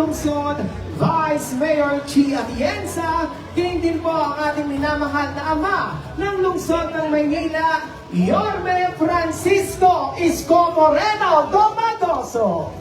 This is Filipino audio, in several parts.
lungsod, Vice Mayor Chi Atienza, din po ang ating minamahal na ama ng lungsod ng Maynila, Yorme Francisco Isko Moreno Domatoso.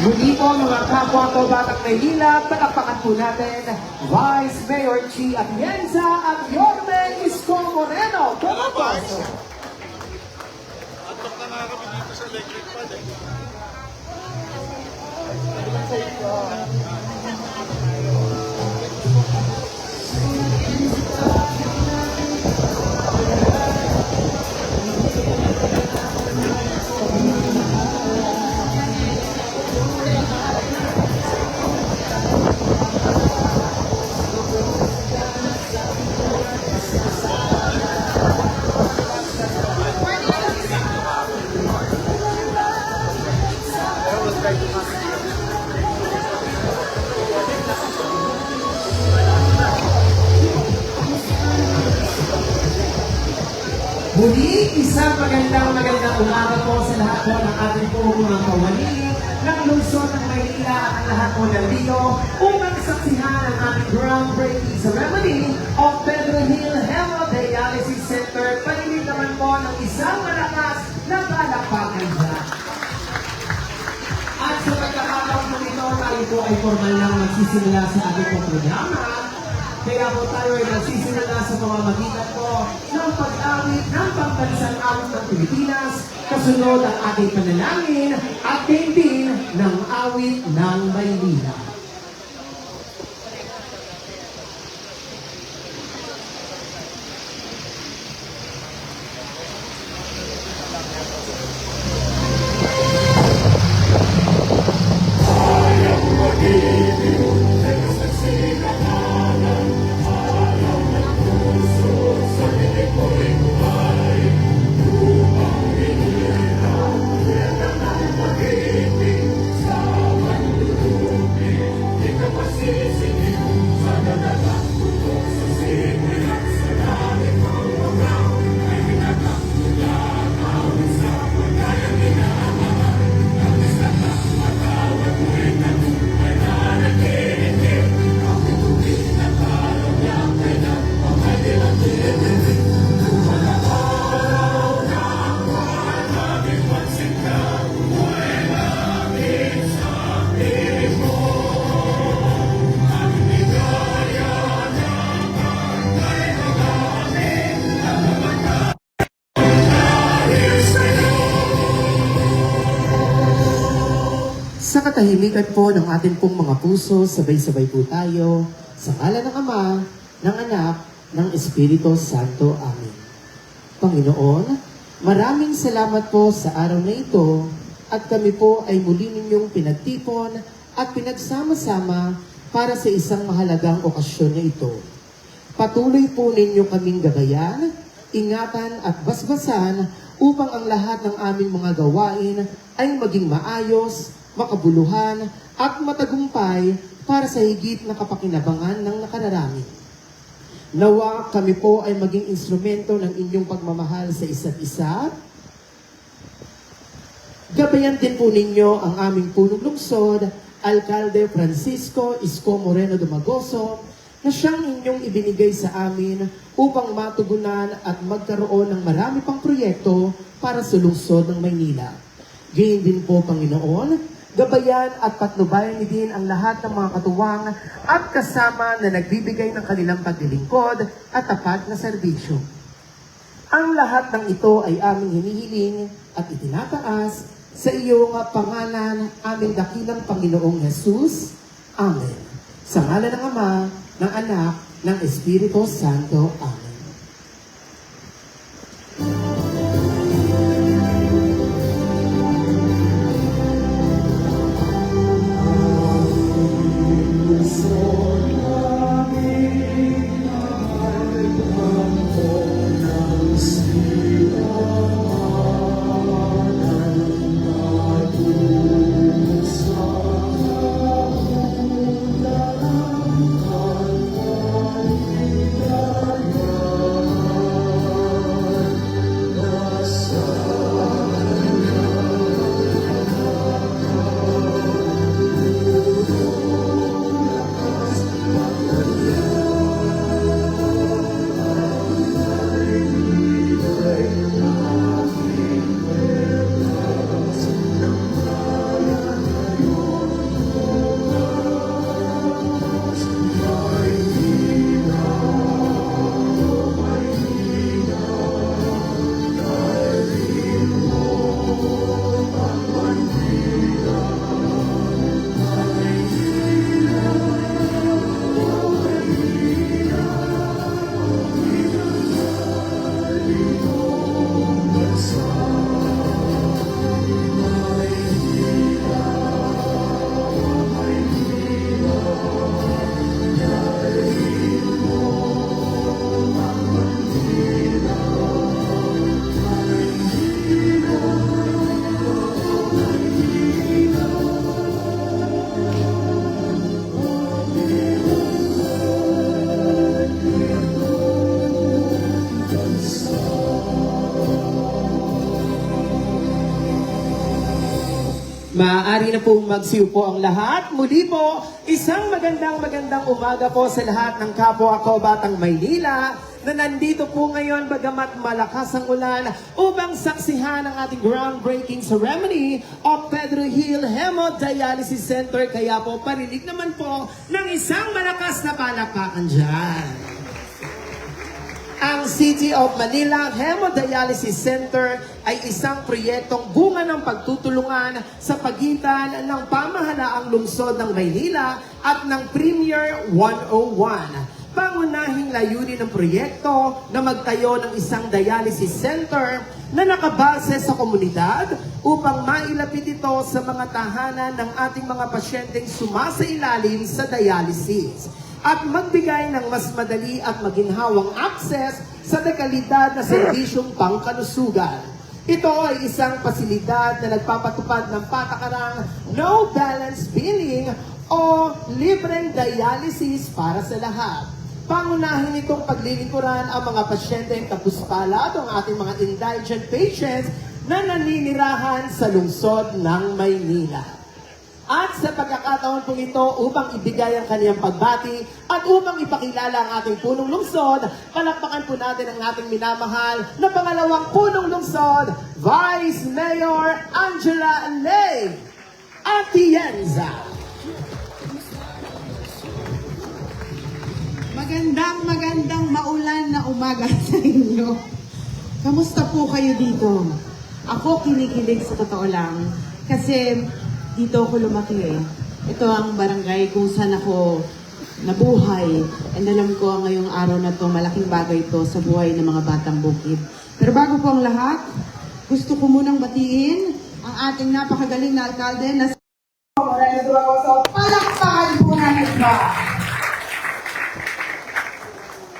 Muli po mga kapwa ko Batang Maynila, palakpakan po natin Vice Mayor Chi Atienza at Yorme Isko Moreno Domatoso. Antok na nga kami dito sa electric pad eh. Muli, isang magandang umaga po sa lahat po ng ating po mga kawali ng lungsod ng Maynila at ang lahat po ng dito upang saksihan ang ating groundbreaking ceremony of Pedro Hill Hemodialysis Center. Panilig naman po ng isang malakas na palakpakan dyan. At sa pagkakataon po ito, tayo po ay formal lang magsisimula sa ating po programa. Kaya po tayo ay nagsisimula sa pamamagitan po ng pag-awit ng pambansang awit ng Pilipinas, kasunod ang ating panalangin at din ng awit ng Maynila. Sa katahimikan po ng ating pong mga puso, sabay-sabay po tayo, sa ngalan ng Ama, ng Anak, ng Espiritu Santo. Amen. Panginoon, maraming salamat po sa araw na ito at kami po ay muli ninyong pinagtipon at pinagsama-sama para sa isang mahalagang okasyon na ito. Patuloy po ninyo kaming gabayan, ingatan at basbasan upang ang lahat ng aming mga gawain ay maging maayos, makabuluhan at matagumpay para sa higit na kapakinabangan ng nakararami. Nawa kami po ay maging instrumento ng inyong pagmamahal sa isa't isa. Gabayan din po ninyo ang aming punong lungsod, Alcalde Francisco Isko Moreno Dumagoso, na siyang inyong ibinigay sa amin upang matugunan at magkaroon ng marami pang proyekto para sa lungsod ng Maynila. Gayon din po, Panginoon, gabayan at patnubayan ni din ang lahat ng mga katuwang at kasama na nagbibigay ng kanilang paglilingkod at tapat na serbisyo. Ang lahat ng ito ay aming hinihiling at itinataas sa iyong pangalan, aming dakilang Panginoong Jesus. Amen. Sa ngalan ng Ama, ng Anak, ng Espiritu Santo. Amen. Maaari na pong magsiupo ang lahat. Muli po, isang magandang umaga po sa lahat ng kapwa ko Batang Maynila na nandito po ngayon bagamat malakas ang ulan upang saksihan ang ating groundbreaking ceremony of Pedro Hill Hemodialysis Center. Kaya po parinig naman po ng isang malakas na palakpakan dyan. Ang City of Manila Hemodialysis Center ay isang proyektong bunga ng pagtutulungan sa pagitan ng pamahalaang lungsod ng Maynila at ng Premier 101. Pangunahing layunin ng proyekto na magtayo ng isang dialysis center na nakabase sa komunidad upang mailapit ito sa mga tahanan ng ating mga pasyenteng sumasailalim sa dialysis at magbigay ng mas madali at maginhawang access sa dekalidad na serbisyong pangkalusugan. Ito ay isang pasilidad na nagpapatupad ng patakarang no balance billing o libreng dialysis para sa lahat. Pangunahin itong paglilingkuran ang mga pasyenteng kapuspalad o ang ating mga indigent patients na naninirahan sa lungsod ng Maynila. At sa pagkakataon pong ito, upang ibigay ang kaniyang pagbati at upang ipakilala ang ating punong lungsod, palakpakan po natin ang ating minamahal na pangalawang punong lungsod, Vice Mayor Angela Ley Atienza. Magandang maulan na umaga sa inyo. Kamusta po kayo dito? Ako kinikilig sa totoo lang kasi Dito ako lumaki eh. Ito ang barangay kung saan ako nabuhay. And alam ko ngayong araw na to, malaking bagay ito sa buhay ng mga batang bukid. Pero bago po ang lahat, gusto ko munang batiin ang ating napakagaling na alkalde na si Moreno Duagoso. Palakpakan po natin ba?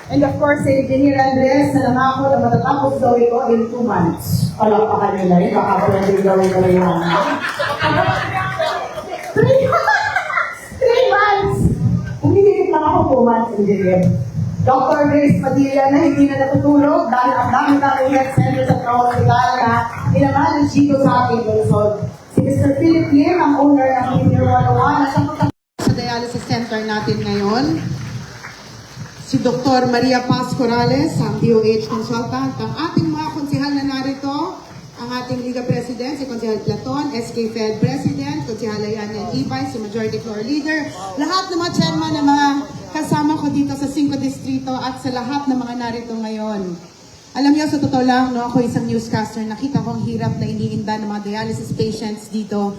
And of course, si Engineer Andres na nangako na matatapos daw ito in 2 months. Palakpakan nila rin, baka pala din gawin na yung 3 months! Umihirit lang ako 2 months, Engineer. Dr. Grace Padilla na hindi na natutulog dahil ang dami-daming health centers at hospital na pinamalan dito sa ating lungsod. Si Mr. Philip Lim, ang owner ng Linear 101, na siyang sa dialysis center natin ngayon. Si Dr. Maria Paz Corrales, ang DOH consultant, ang ating mga konsihal na narito, ang ating Liga President, si Konsihal Platon, SK Fed President, Konsihal Ayan Ibay, si Majority Floor Leader, lahat ng mga chairman na mga kasama ko dito sa 5 distrito at sa lahat ng mga narito ngayon. Alam niyo, sa totoo lang, no, ako isang newscaster, nakita ko ang hirap na iniinda ng mga dialysis patients dito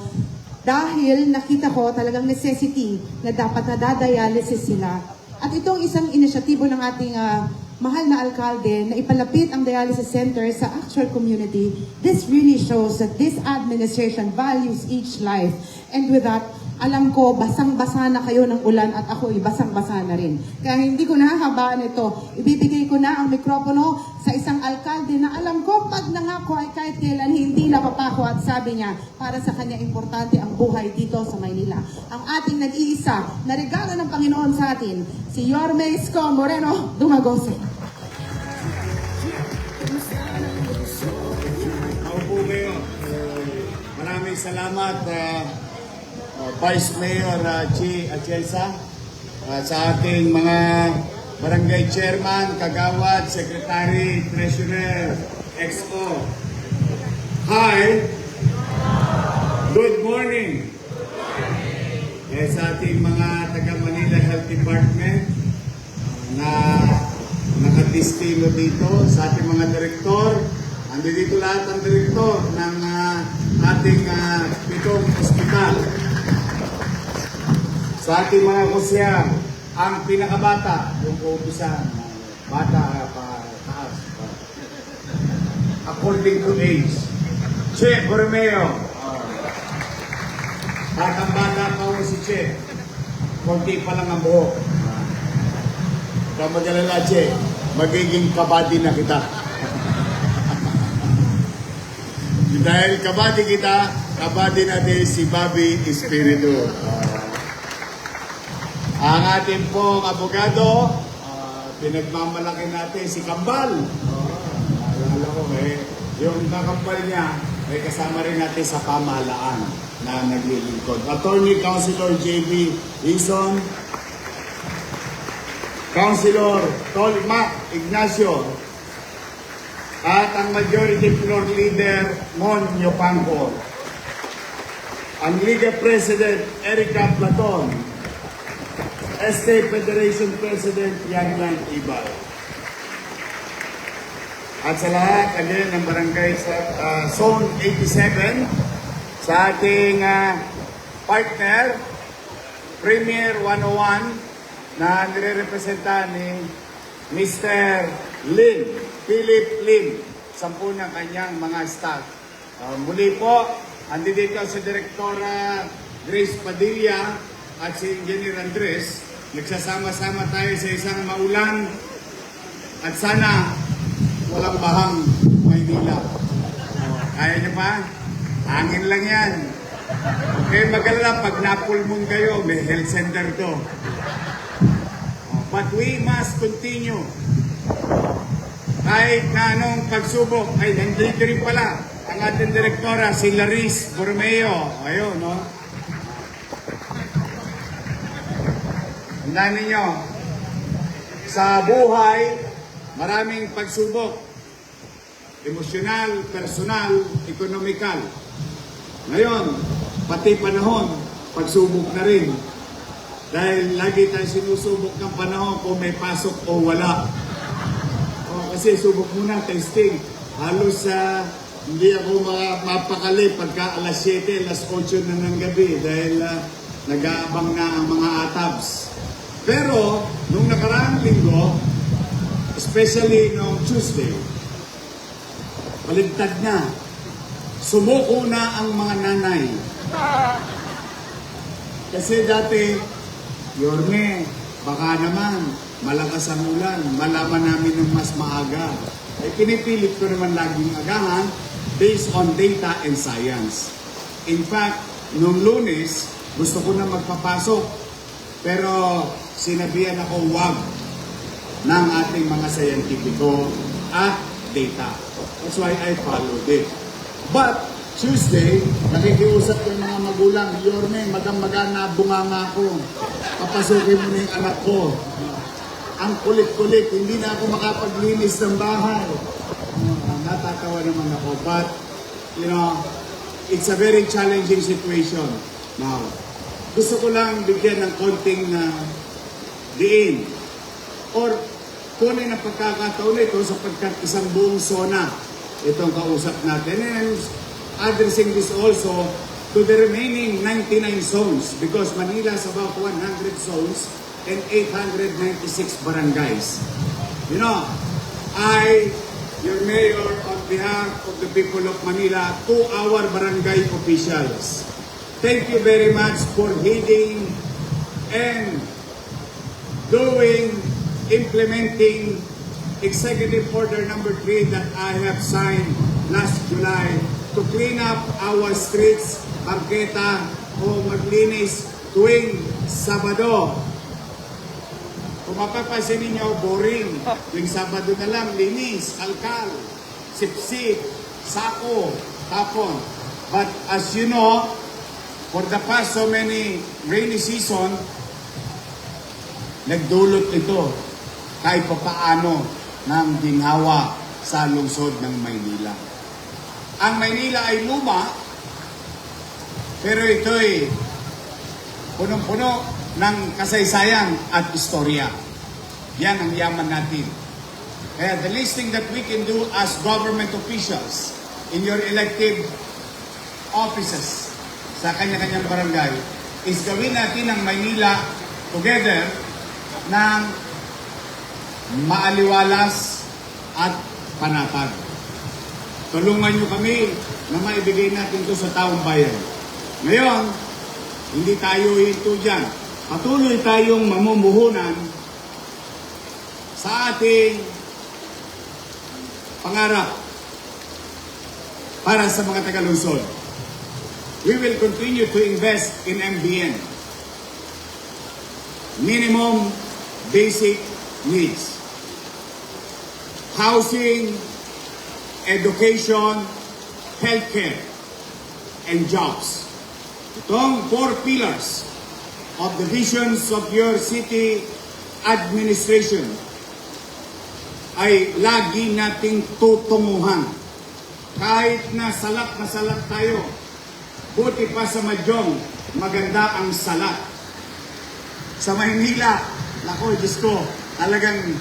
dahil nakita ko talagang necessity na dapat nadadialysis sila. At itong isang inisyatibo ng ating mahal na alkalde na ipalapit ang dialysis center sa actual community. This really shows that this administration values each life. And with that, alam ko, basang-basa na kayo ng ulan at ako'y basang-basa na rin. Kaya hindi ko nahahabaan ito. Ibibigay ko na ang mikropono sa isang alkalde na alam ko, pag nangako ay kahit kailan hindi napapako at sabi niya, para sa kanya importante ang buhay dito sa Maynila. Ang ating nag-iisa na regalo ng Panginoon sa atin, si Yorme Isko Moreno Dumagoso. Ako po ngayon. Maraming salamat Vice Mayor Chi Atienza, sa ating mga barangay chairman, kagawad, secretary, treasurer, XO. Hi! Good morning! Sa ating mga taga Manila Health Department na nakadistino dito, sa ating mga direktor, andito lahat ang direktor ng ating 7 ospital. Sa ating mga kusya, ang pinakabata, yung uumpisan, bata pa taas, according to age. Che Borromeo. Batang-bata pa mo si Che. Konti pa lang ang buhok. Kaya mag-alala, Che, magiging kabady na kita. Dahil kabady kita, kabady natin si Bobby Espiritu. Ang ating pong abogado, pinagmamalaki natin si Kambal. Alala ko yung kakambal niya, may kasama rin natin sa pamahalaan na naglilingkod. Attorney Councilor J.B. Ison, Councilor Tolma Ignacio, at ang Majority Floor Leader Mon Yopangco, ang Liga President Erica Platon, SK Federation President Yan Ibay. At sa lahat, again, ng barangay sa Zone 87, sa ating partner, Premier 101, na nire-representa ni Mr. Lim, Philip Lim, 10 ng kanyang mga staff. Muli po, andito si Direktora Grace Padilla at si Engineer Andres. Nagsasama-sama tayo sa isang maulan at sana walang bahang Maynila. Kaya niyo pa? Hangin lang yan. Okay, mag-alala, pag napulmon kayo, may health center to. But we must continue. Kahit na anong pagsubok, ay nandito rin pala ang ating direktora, si Laris Borromeo. Ayun, no? Tandaan ninyo, sa buhay, maraming pagsubok. Emosyonal, personal, ekonomikal. Ngayon, pati panahon, pagsubok na rin. Dahil lagi tayong sinusubok ng panahon kung may pasok o wala. Kasi subok muna, testing. Halos sa hindi ako mapakali pagka alas 7, alas 8 na ng gabi dahil nag-aabang na ang mga atabs. Pero, nung nakaraang linggo, especially nung Tuesday, baligtad na. Sumuko na ang mga nanay. Kasi dati, Yorme, baka naman, malakas ang ulan, malaman namin ng mas maaga. Ay pinipilit ko naman laging agahan based on data and science. In fact, nung Lunes, gusto ko na magpapasok. Pero sinabihan ako wag ng ating mga scientifico at data. That's why I followed it. But Tuesday, nakikiusap ko ng mga magulang, Yorme, magang-maga na bunganga ko. Papasukin mo na yung anak ko. Ang kulit-kulit, hindi na ako makapaglinis ng bahay. Natatawa naman ako. But, it's a very challenging situation now. Gusto ko lang bigyan ng konting diin or kunin ang pagkakataon ito sapagkat isang buong zona itong kausap natin. And addressing this also to the remaining 99 zones because Manila is about 100 zones and 896 barangays. Your mayor, on behalf of the people of Manila, to our barangay officials, thank you very much for heeding and implementing Executive Order number 3 that I have signed last July to clean up our streets, parketa, o maglinis tuwing Sabado. Kung mapapansin ninyo, boring. Tuwing Sabado na lang, linis, kalkal, sipsip, sako, tapon. But as you know, for the past so many rainy season, nagdulot ito kahit papaano ng ginhawa sa lungsod ng Maynila. Ang Maynila ay luma, pero ito'y punong-puno ng kasaysayan at istorya. Yan ang yaman natin. Kaya the least thing that we can do as government officials in your elective offices sa kanya-kanyang barangay is gawin natin ang Maynila together ng maaliwalas at panatag. Tulungan nyo kami na maibigay natin ito sa taong bayan. Ngayon, hindi tayo hinto dyan. Patuloy tayong mamumuhunan sa ating pangarap para sa mga taga-lungsod. We will continue to invest in MBN. Minimum basic needs. Housing, education, healthcare, and jobs. Itong 4 pillars of the visions of your city administration ay lagi nating tutunguhan. Kahit na salat tayo, buti pa sa Madyong, maganda ang salat. Sa Maynila, naku, Diyos ko, talagang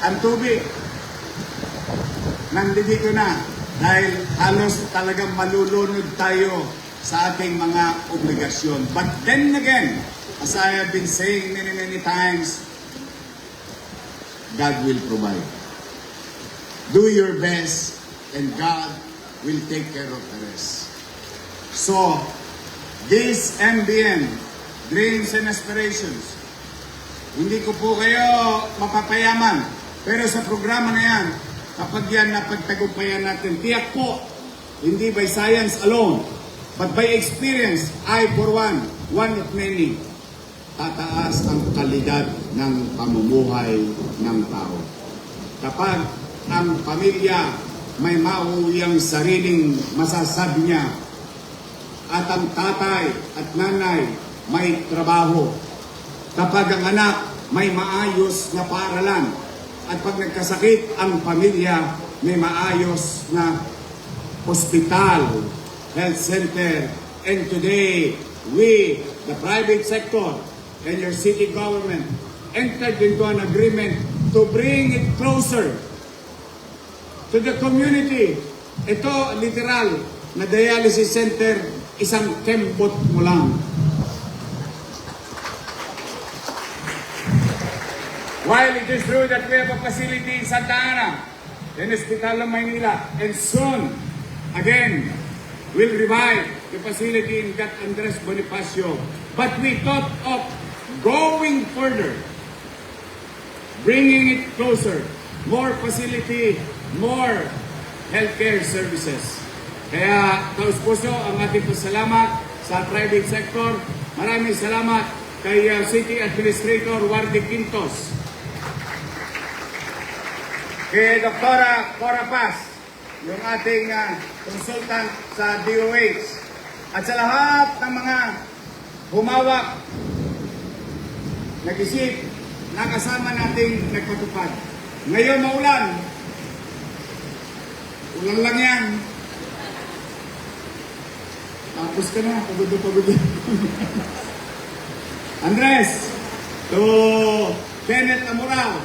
ang tubig nandito na dahil halos talagang malulunod tayo sa ating mga obligasyon. But then again, as I have been saying many times, God will provide. Do your best and God will take care of the rest. So, this MBN, Dreams and Aspirations, hindi ko po kayo mapapayaman, pero sa programa na yan, kapag yan napagtagumpayan natin, tiyak po, hindi by science alone, but by experience, I for one of many, tataas ang kalidad ng pamumuhay ng tao. Kapag ang pamilya may mauuyang sariling masasabi niya, at ang tatay at nanay may trabaho, kapag ang anak may maayos na paaralan, at pag nagkasakit ang pamilya may maayos na hospital, health center, and today, we, the private sector, and your city government, entered into an agreement to bring it closer to the community Ito, literal, na dialysis center, isang kembot mo lang. While it is true that we have a facility in Santa Ana, in Hospital of Maynila, and soon, again, we'll revive the facility in Gat Andres Bonifacio. But we thought of going further, bringing it closer, more facility, more healthcare services. Kaya, taos puso ang ating pasalamat sa private sector. Maraming salamat kay City Administrator Wardy Quintos, kay Dr. Cora Paz, yung ating consultant sa DOH, at sa lahat ng mga humawak, nag-isip, nakasama nating nagpatupad. Ngayon maulan, ulan lang yan. Tapos ka na, pagod. Andres, to Kenneth Amoral,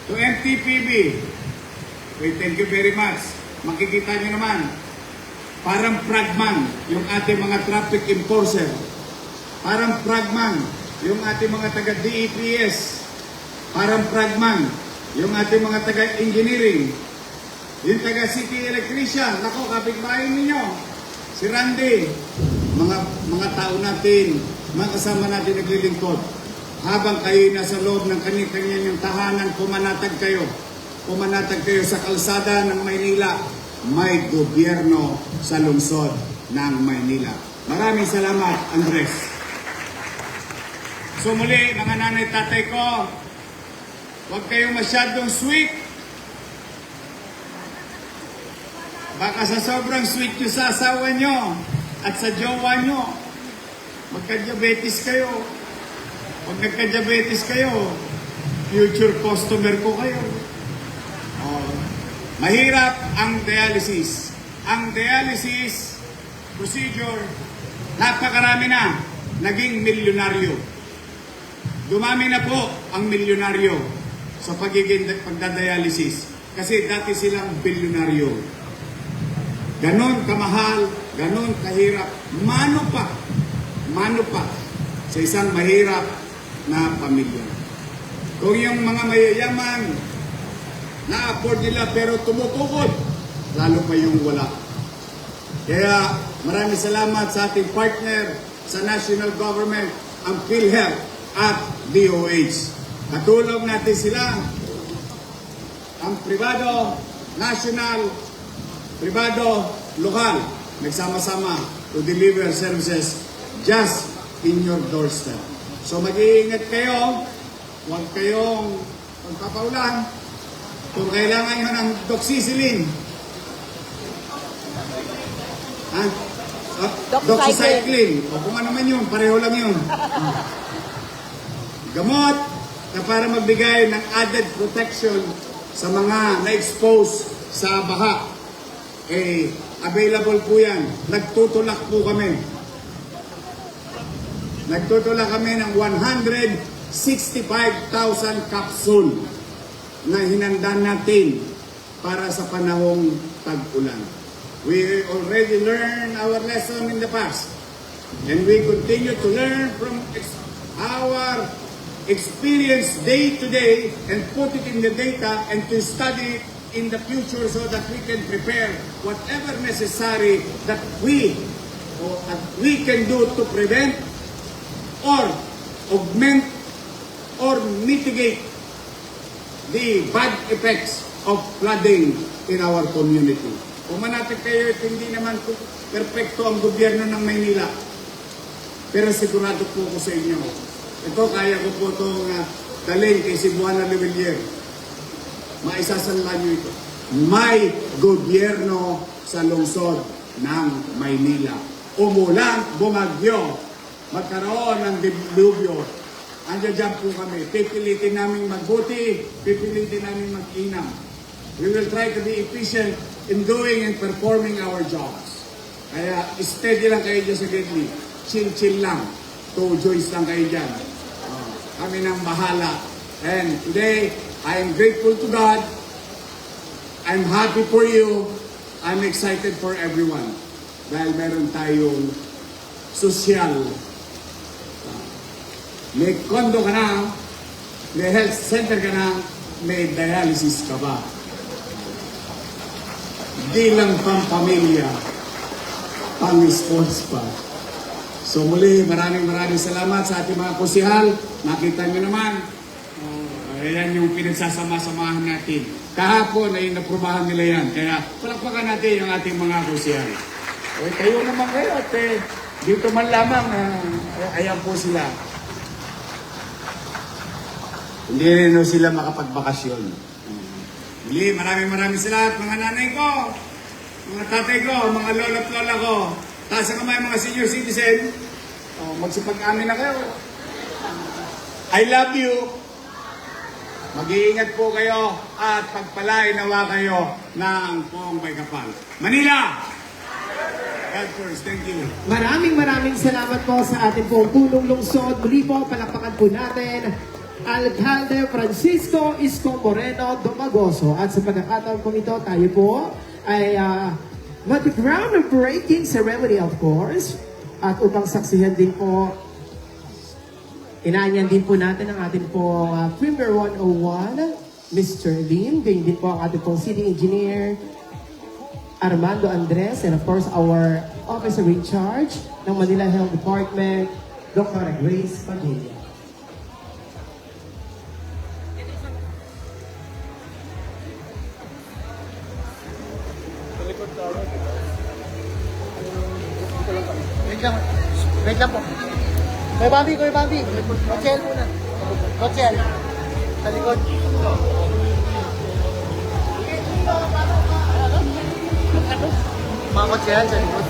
to MTPB, thank you very much. Makikita nyo naman, parang pragman yung ating mga traffic enforcer. Parang pragman yung ating mga taga-DEPS. Parang pragman yung ating mga taga-engineering. Yung taga-city electrician. Nako, kapitbahay ninyo. Si Randy. Mga tao natin, mga kasama natin naglilingkod. Habang kayo nasa loob ng kanya-kanyang tahanan, pumanatag kayo sa kalsada ng Maynila. May gobyerno sa lungsod ng Maynila. Maraming salamat, Andres. So muli, mga nanay, tatay ko, huwag kayong masyadong sweet. Baka sa sobrang sweet nyo sa asawa nyo at sa jowa nyo, magka-diabetes kayo. Pag nagka-diabetes kayo, future customer ko kayo. Mahirap ang dialysis. Ang dialysis procedure, napakarami na naging milyonaryo. Dumami na po ang milyonaryo sa pagdadialysis. Kasi dati silang bilyonaryo. Ganon kamahal, ganon kahirap. Mano pa sa isang mahirap na pamilya. Kung yung mga mayayaman, na-afford nila pero tumutukod, lalo pa yung wala. Kaya maraming salamat sa ating partner sa national government, ang PhilHealth at DOH. Katulong natin sila, ang pribado, national, pribado, lokal, nagsama-sama to deliver services just in your doorstep. So mag-iingat kayo, huwag kayong pagpapaulan. Kung kailangan nyo ng doxycycline, doxycycline, o kung ano man yun, pareho lang yun. Gamot na para magbigay ng added protection sa mga na-expose sa baha. Available po yan. Nagtutulak po kami. Nagtutulak kami ng 165,000 capsule na hinanda natin para sa panahong tag-ulan. We already learned our lesson in the past. And we continue to learn from our experience day to day and put it in the data and to study it in the future so that we can prepare whatever necessary that we can do to prevent or augment or mitigate the bad effects of flooding in our community. Kung manatag kayo, hindi naman perfecto ang gobyerno ng Maynila. Pero sigurado po ko sa inyo, ito kaya ko po itong dalhin kay Cebuana Levelier. Maisasanla nyo ito. May gobyerno sa lungsod ng Maynila. Umulan, bumagyo, magkaroon ng dilubyo. Andiyan dyan po kami. Pipilitin namin magbuti, pipilitin namin mag-inam. We will try to be efficient in doing and performing our jobs. Kaya steady lang kayo dyan sa Gedli. Chill-chill lang. 2 joys lang kayo dyan. Kami nang bahala. And today, I am grateful to God. I'm happy for you. I'm excited for everyone dahil meron tayong social. May condo ka na, may health center ka na, may dialysis ka ba. Di lang pang pamilya, pang sports pa. So muli, maraming salamat sa ating mga kusihal. Nakita nyo naman, ayan yung pinagsasama-samahan natin. Kahapon ay naprubahan nila yan. Kaya palakpakan natin yung ating mga kusihal. Kayo naman kayo at dito man lamang, ayan po sila. Hindi rin sila makapagbakasyon. Muli, maraming salamat mga nanay ko, mga tatay ko, mga lolo at lola ko. Taas ang kamay mga senior citizen. Magsipag-amin na kayo. I love you. Mag-iingat po kayo at pagpalain nawa kayo ng poong may kapal. Manila! God first, thank you. Maraming salamat po sa ating pong punong lungsod. Muli po, palakpakan po natin Alcalde Francisco Isko Moreno Domagoso. At sa pagkakataon po ito, tayo po ay groundbreaking ceremony of course. At upang saksihan din po, inaanyan din po natin ang ating po Premier 101, Mr. Lim. Ganyan din po ang ating pong City Engineer, Armando Andres, and of course our officer in charge ng Manila Health Department, Dr. Grace Padilla. Wait lang po. Kuya Bambi. Hotel muna. Hotel. Sa likod. Mga kotse yan sa likod.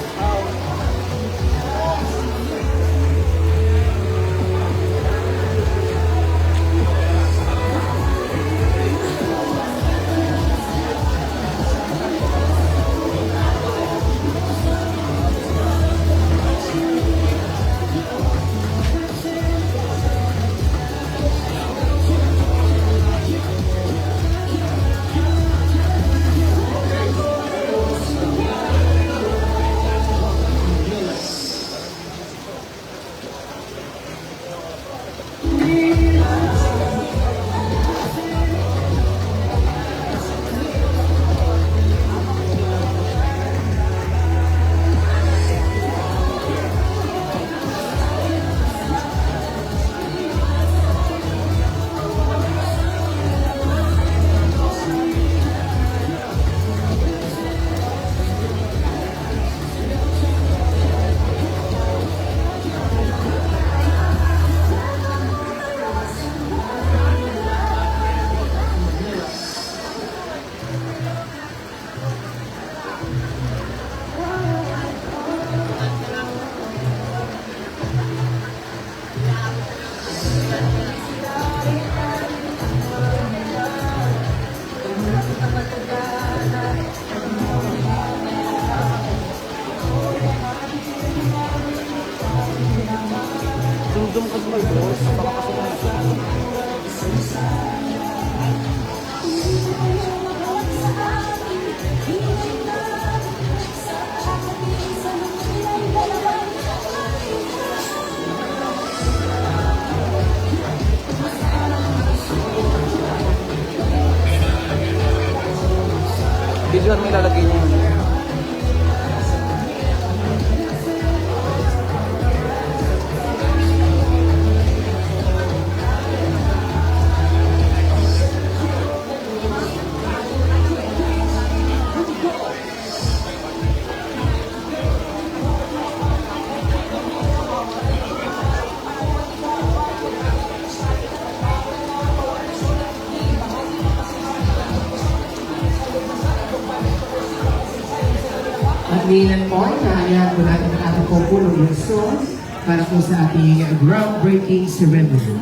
Video ang nilalagay niya. At ngayon po, inaanyahan po natin ang ating pong punong lungsod para po sa ating groundbreaking ceremony.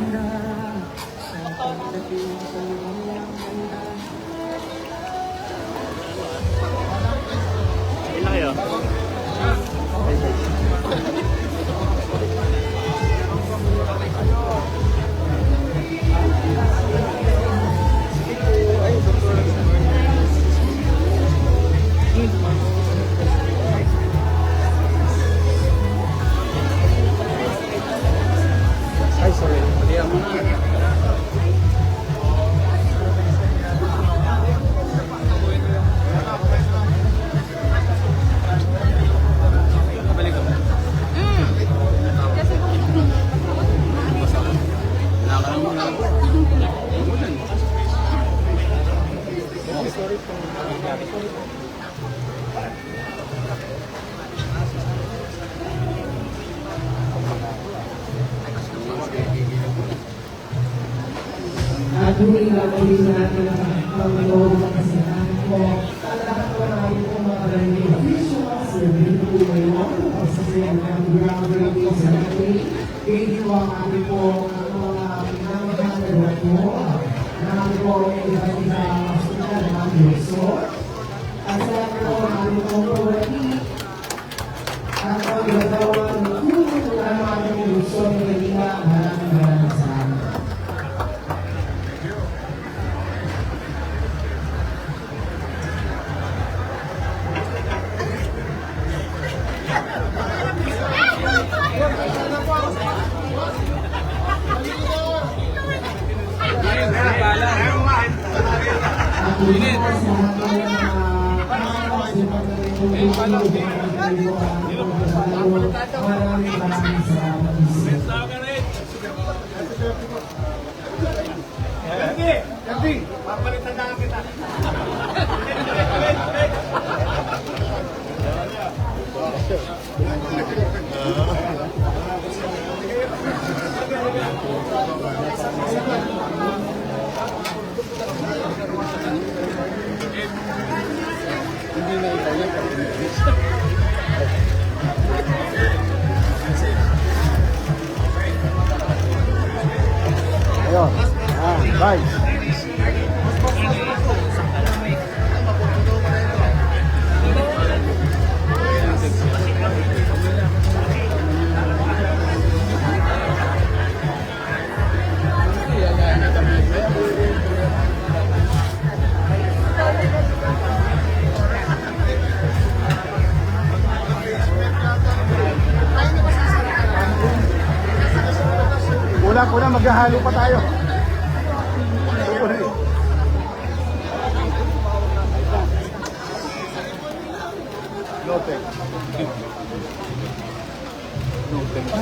muli natin ang loob ng kasiyahan ko. At lahat po namin po mga barangay officials, yung po ngayon, sa siyang groundbreaking ceremony. Thank you ang ating po mga pinamahalaga po. Namin po ang iba't ibang hospital ng aming resort. At sa lahat po ang aming po at ang gagawin ng tulong ng aming resort ng Manila. Maraming salamat. Papalitan na kita. Ayun. Bye. Kulang, maghahalo pa tayo. Lote. Lote.